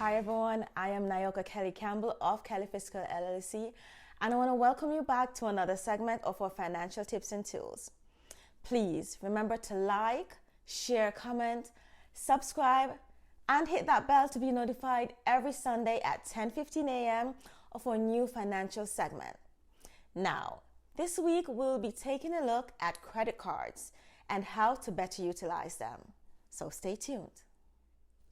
Hi everyone, I am Nayoka Kelly Campbell of Kelly Fiscal LLC, and I want to welcome you back to another segment of our financial tips and tools. Please remember to like, share, comment, subscribe, and hit that bell to be notified every Sunday at 10:15 a.m. of our new financial segment. Now, this week we'll be taking a look at credit cards and how to better utilize them. So stay tuned.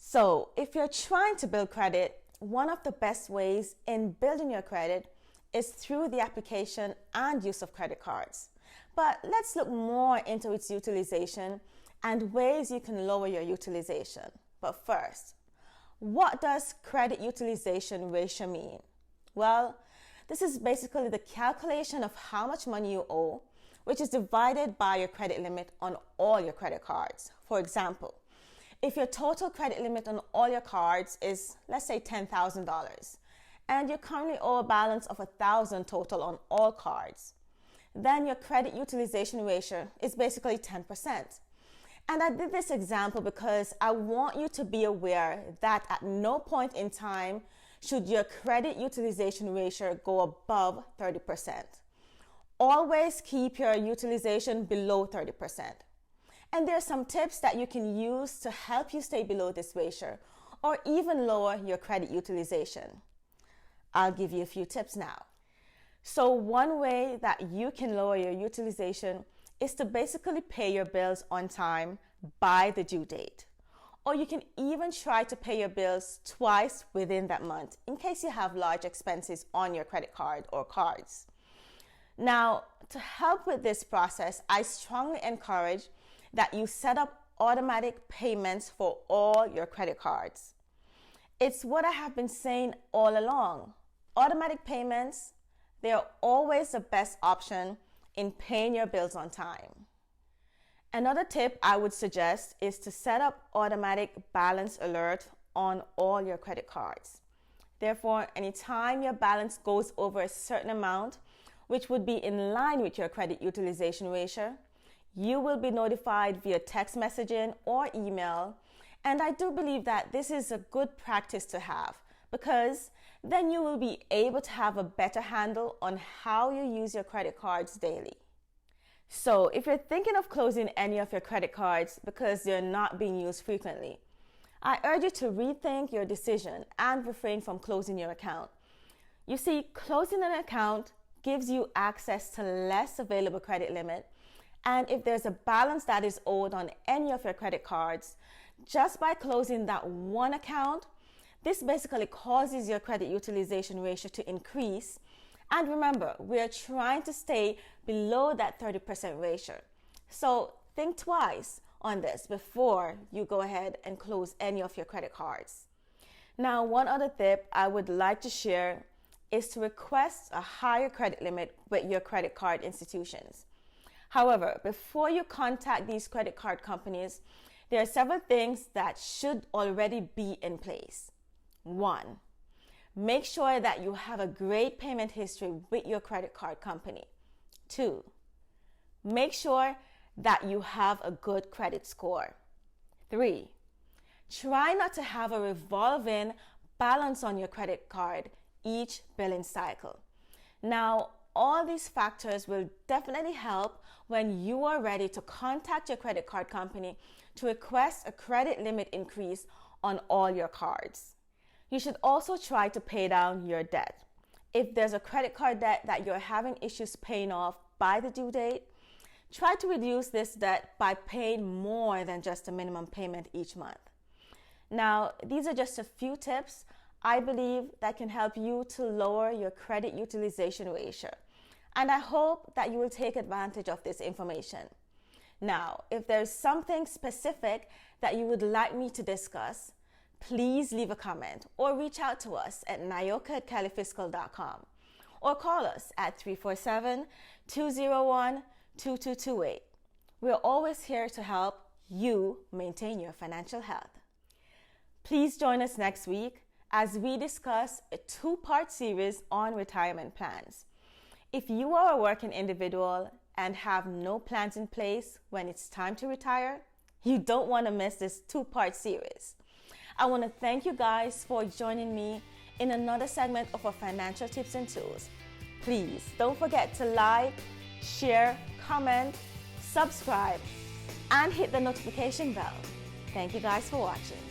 So, if you're trying to build credit, one of the best ways in building your credit is through the application and use of credit cards. But let's look more into its utilization and ways you can lower your utilization. But first, what does credit utilization ratio mean? Well, this is basically the calculation of how much money you owe, which is divided by your credit limit on all your credit cards. For example, if your total credit limit on all your cards is, let's say, $10,000, and you currently owe a balance of $1,000 total on all cards, then your credit utilization ratio is basically 10%. And I did this example because I want you to be aware that at no point in time should your credit utilization ratio go above 30%. Always keep your utilization below 30%. And there are some tips that you can use to help you stay below this ratio or even lower your credit utilization. I'll give you a few tips now. So one way that you can lower your utilization is to basically pay your bills on time by the due date. Or you can even try to pay your bills twice within that month in case you have large expenses on your credit card or cards. Now, to help with this process, I strongly encourage that you set up automatic payments for all your credit cards. It's what I have been saying all along. Automatic payments, they are always the best option in paying your bills on time. Another tip I would suggest is to set up automatic balance alert on all your credit cards. Therefore, anytime your balance goes over a certain amount, which would be in line with your credit utilization ratio, you will be notified via text messaging or email. And I do believe that this is a good practice to have because then you will be able to have a better handle on how you use your credit cards daily. So if you're thinking of closing any of your credit cards because they're not being used frequently, I urge you to rethink your decision and refrain from closing your account. You see, closing an account gives you access to less available credit limit. And if there's a balance that is owed on any of your credit cards, just by closing that one account, this basically causes your credit utilization ratio to increase. And remember, we are trying to stay below that 30% ratio. So think twice on this before you go ahead and close any of your credit cards. Now, one other tip I would like to share is to request a higher credit limit with your credit card institutions. However, before you contact these credit card companies, there are several things that should already be in place. 1, make sure that you have a great payment history with your credit card company. 2, make sure that you have a good credit score. 3, try not to have a revolving balance on your credit card each billing cycle. Now, all these factors will definitely help when you are ready to contact your credit card company to request a credit limit increase on all your cards. You should also try to pay down your debt. If there's a credit card debt that you're having issues paying off by the due date, try to reduce this debt by paying more than just a minimum payment each month. Now, these are just a few tips I believe that can help you to lower your credit utilization ratio. And I hope that you will take advantage of this information. Now, if there's something specific that you would like me to discuss, please leave a comment or reach out to us at nayoka@kellyfiscal.com or call us at 347-201-2228. We're always here to help you maintain your financial health. Please join us next week as we discuss a 2-part series on retirement plans. If you are a working individual and have no plans in place when it's time to retire, you don't want to miss this 2-part series. I want to thank you guys for joining me in another segment of our financial tips and tools. Please don't forget to like, share, comment, subscribe, and hit the notification bell. Thank you guys for watching.